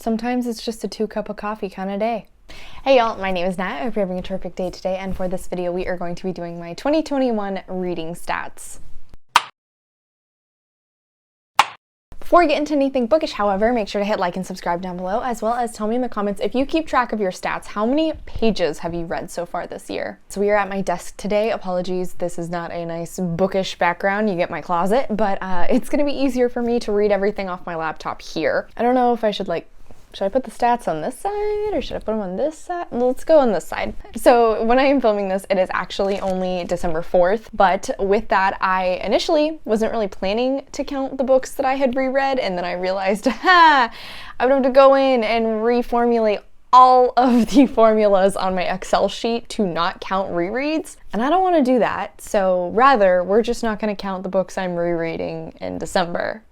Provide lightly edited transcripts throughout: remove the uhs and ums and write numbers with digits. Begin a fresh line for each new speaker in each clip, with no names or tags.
Sometimes it's just a 2-cup of coffee kind of day. Hey y'all, my name is Nat. I hope you're having a terrific day today, and for this video we are going to be doing my 2021 reading stats. Before we get into anything bookish, however, make sure to hit like and subscribe down below, as well as tell me in the comments if you keep track of your stats, how many pages have you read so far this year? So we are at my desk today. Apologies, this is not a nice bookish background. You get my closet, but it's gonna be easier for me to read everything off my laptop here. I don't know if I should should I put the stats on this side or should I put them on this side? Let's go on this side. So when I am filming this, it is actually only December 4th, but with that, I initially wasn't really planning to count the books that I had reread, and then I realized, I would have to go in and reformulate all of the formulas on my Excel sheet to not count rereads, and I don't want to do that, so rather, we're just not going to count the books I'm rereading in December.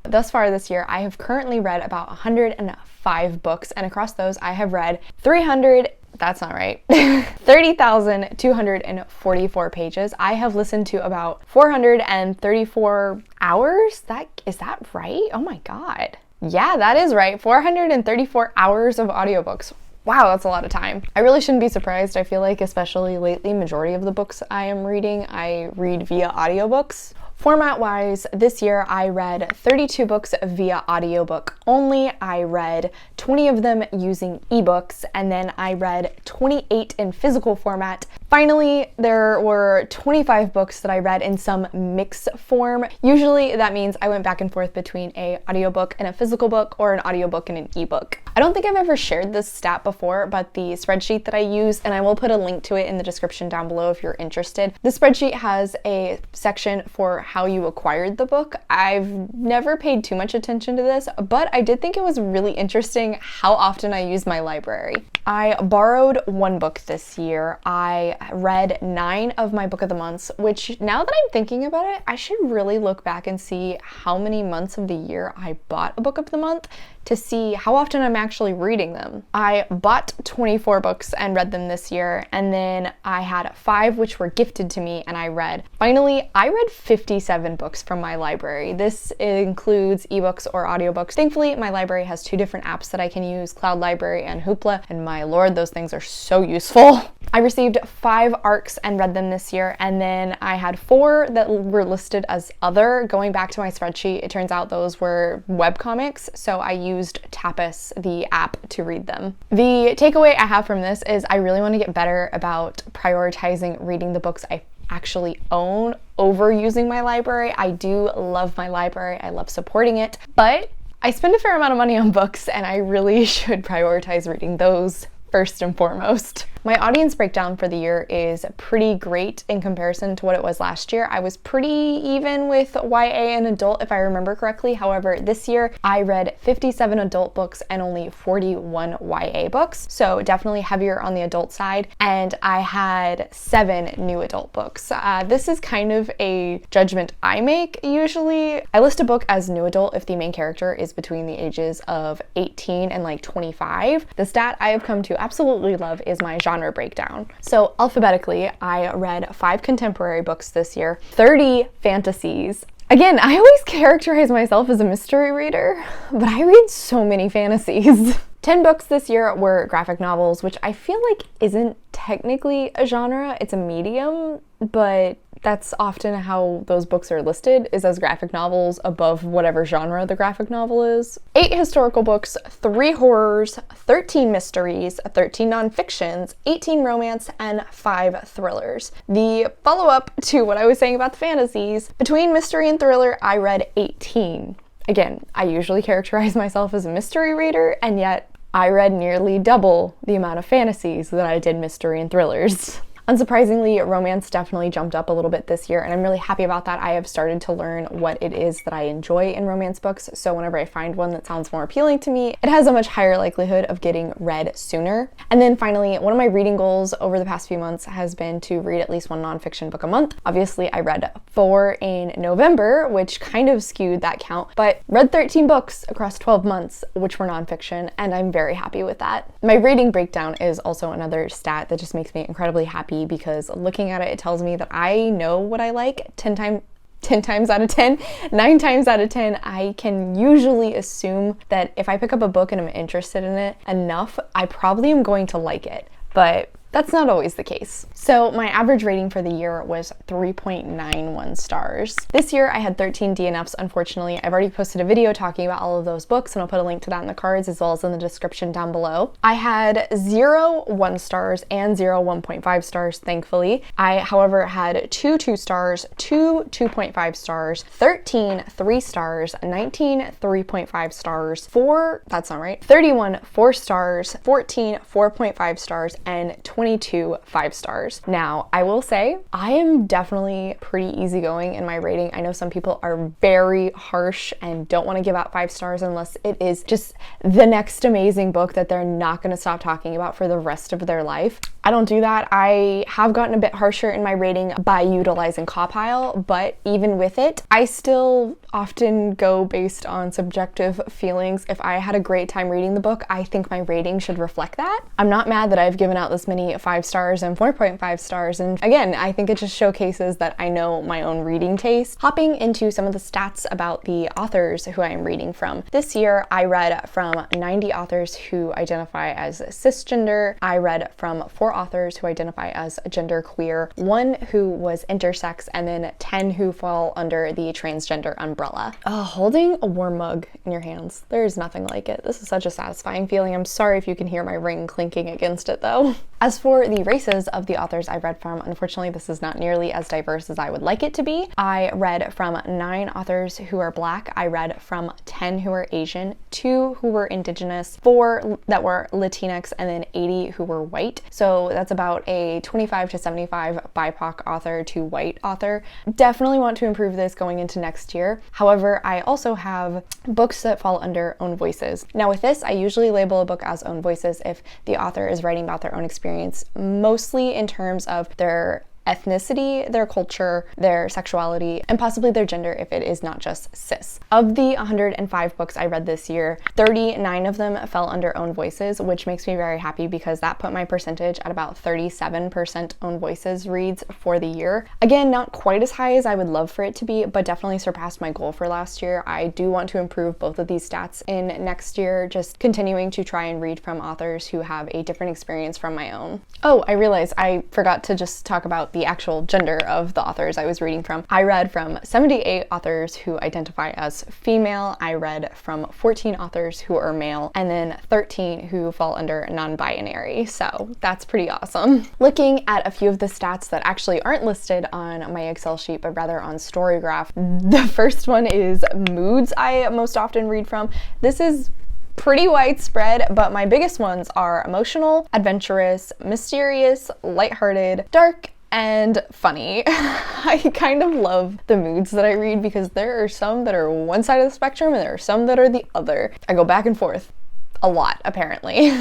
Thus far this year, I have currently read about 105 books, and across those I have read 30,244 pages. I have listened to about 434 hours. Is that right? Oh my god. Yeah, that is right. 434 hours of audiobooks. Wow, that's a lot of time. I really shouldn't be surprised. I feel like, especially lately, majority of the books I am reading, I read via audiobooks. Format-wise, this year I read 32 books via audiobook only. I read 20 of them using ebooks, and then I read 28 in physical format. Finally, there were 25 books that I read in some mix form. Usually that means I went back and forth between an audiobook and a physical book, or an audiobook and an ebook. I don't think I've ever shared this stat before, but the spreadsheet that I use, and I will put a link to it in the description down below if you're interested. The spreadsheet has a section for how you acquired the book. I've never paid too much attention to this, but I did think it was really interesting how often I use my library. I borrowed 1 book this year. I read 9 of my book of the months, which now that I'm thinking about it, I should really look back and see how many months of the year I bought a book of the month to see how often I'm actually reading them. I bought 24 books and read them this year, and then I had 5 which were gifted to me and I read. Finally, I read 57 books from my library. This includes ebooks or audiobooks. Thankfully, my library has 2 different apps that I can use, Cloud Library and Hoopla, and my lord, those things are so useful. I received 5 ARCs and read them this year, and then I had 4 that were listed as other. Going back to my spreadsheet, it turns out those were webcomics, so I used Tapas, the app, to read them. The takeaway I have from this is I really want to get better about prioritizing reading the books I actually own over using my library. I do love my library, I love supporting it, but I spend a fair amount of money on books, and I really should prioritize reading those first and foremost. My audience breakdown for the year is pretty great in comparison to what it was last year. I was pretty even with YA and adult, if I remember correctly. However, this year I read 57 adult books and only 41 YA books, so definitely heavier on the adult side, and I had 7 new adult books. This is kind of a judgment I make usually. I list a book as new adult if the main character is between the ages of 18 and like 25. The stat I have come to absolutely love is my genre breakdown. So alphabetically, I read 5 contemporary books this year, 30 fantasies. Again, I always characterize myself as a mystery reader, but I read so many fantasies. 10 books this year were graphic novels, which I feel like isn't technically a genre, it's a medium, but that's often how those books are listed, is as graphic novels above whatever genre the graphic novel is. 8 historical books, 3 horrors, 13 mysteries, 13 nonfictions, 18 romance, and 5 thrillers. The follow-up to what I was saying about the fantasies, between mystery and thriller, I read 18. Again, I usually characterize myself as a mystery reader, and yet I read nearly double the amount of fantasies that I did mystery and thrillers. Unsurprisingly, romance definitely jumped up a little bit this year, and I'm really happy about that. I have started to learn what it is that I enjoy in romance books, so whenever I find one that sounds more appealing to me, it has a much higher likelihood of getting read sooner. And then finally, one of my reading goals over the past few months has been to read at least 1 nonfiction book a month. Obviously, I read 4 in November, which kind of skewed that count, but read 13 books across 12 months, which were nonfiction, and I'm very happy with that. My reading breakdown is also another stat that just makes me incredibly happy, because looking at it, it tells me that I know what I like 10 times 10 times out of 10, 9 times out of 10, I can usually assume that if I pick up a book and I'm interested in it enough, I probably am going to like it. But that's not always the case. So my average rating for the year was 3.91 stars. This year I had 13 DNFs, unfortunately. I've already posted a video talking about all of those books, and I'll put a link to that in the cards as well as in the description down below. I had 0 1 stars and 0 1.5 stars, thankfully. I, however, had 2 2 stars, 2 2.5 stars, 13 3 stars, 19 3.5 stars, 4, that's not right, 31 4 stars, 14 4.5 stars, and 22 5 stars. Now, I will say, I am definitely pretty easygoing in my rating. I know some people are very harsh and don't want to give out 5 stars unless it is just the next amazing book that they're not going to stop talking about for the rest of their life. I don't do that. I have gotten a bit harsher in my rating by utilizing Cawpile, but even with it, I still often go based on subjective feelings. If I had a great time reading the book, I think my rating should reflect that. I'm not mad that I've given out this many 5 stars and 4.5 stars, and again, I think it just showcases that I know my own reading taste. Hopping into some of the stats about the authors who I am reading from. This year, I read from 90 authors who identify as cisgender. I read from 4 authors who identify as genderqueer, 1 who was intersex, and then 10 who fall under the transgender umbrella. Holding a warm mug in your hands, there is nothing like it. This is such a satisfying feeling. I'm sorry if you can hear my ring clinking against it though. As for the races of the authors I read from, unfortunately this is not nearly as diverse as I would like it to be. I read from 9 authors who are Black, I read from 10 who are Asian, 2 who were Indigenous, 4 that were Latinx, and then 80 who were white. So that's about a 25 to 75 BIPOC author to white author. Definitely want to improve this going into next year. However, I also have books that fall under own voices. Now with this, I usually label a book as own voices if the author is writing about their own experience, mostly in terms of their ethnicity, their culture, their sexuality, and possibly their gender if it is not just cis. Of the 105 books I read this year, 39 of them fell under own voices, which makes me very happy because that put my percentage at about 37% own voices reads for the year. Again, not quite as high as I would love for it to be, but definitely surpassed my goal for last year. I do want to improve both of these stats in next year, just continuing to try and read from authors who have a different experience from my own. Oh, I realized I forgot to just talk about the actual gender of the authors I was reading from. I read from 78 authors who identify as female. I read from 14 authors who are male, and then 13 who fall under non-binary. So that's pretty awesome. Looking at a few of the stats that actually aren't listed on my Excel sheet, but rather on Storygraph. The first one is moods I most often read from. This is pretty widespread, but my biggest ones are emotional, adventurous, mysterious, lighthearted, dark, and funny. I kind of love the moods that I read because there are some that are one side of the spectrum and there are some that are the other. I go back and forth a lot, apparently.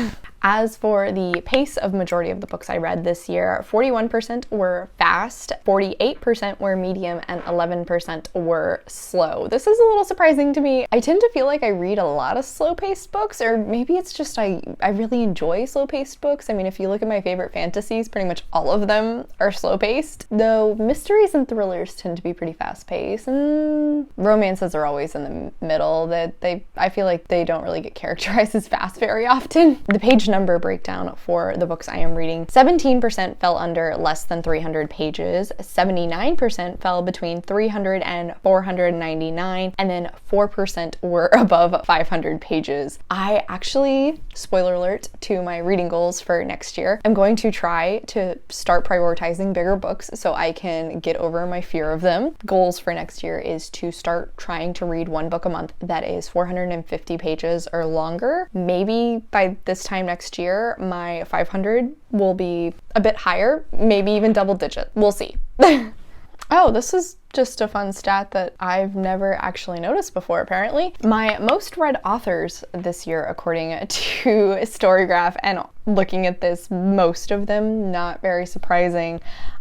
As for the pace of majority of the books I read this year, 41% were fast, 48% were medium, and 11% were slow. This is a little surprising to me. I tend to feel like I read a lot of slow-paced books, or maybe it's just I really enjoy slow-paced books. I mean, if you look at my favorite fantasies, pretty much all of them are slow-paced, though mysteries and thrillers tend to be pretty fast-paced, and romances are always in the middle. I feel like they don't really get characterized as fast very often. The page number breakdown for the books I am reading: 17% fell under less than 300 pages, 79% fell between 300 and 499, and then 4% were above 500 pages. I actually, spoiler alert to my reading goals for next year, I'm going to try to start prioritizing bigger books so I can get over my fear of them. Goals for next year is to start trying to read 1 book a month that is 450 pages or longer. Maybe by this time next year, my 500 will be a bit higher, maybe even double digit. We'll see. Oh, this is just a fun stat that I've never actually noticed before, apparently. My most read authors this year, according to Storygraph, and looking at this, most of them, not very surprising,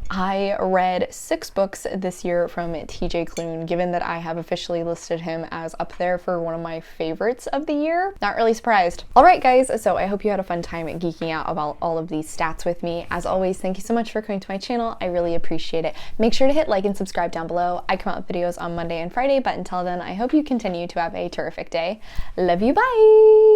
I read 6 books this year from TJ Klune, given that I have officially listed him as up there for one of my favorites of the year. Not really surprised. All right, guys, so I hope you had a fun time geeking out about all of these stats with me. As always, thank you so much for coming to my channel. I really appreciate it. Make sure to hit like and subscribe down below. I come out with videos on Monday and Friday, but until then, I hope you continue to have a terrific day. Love you, bye!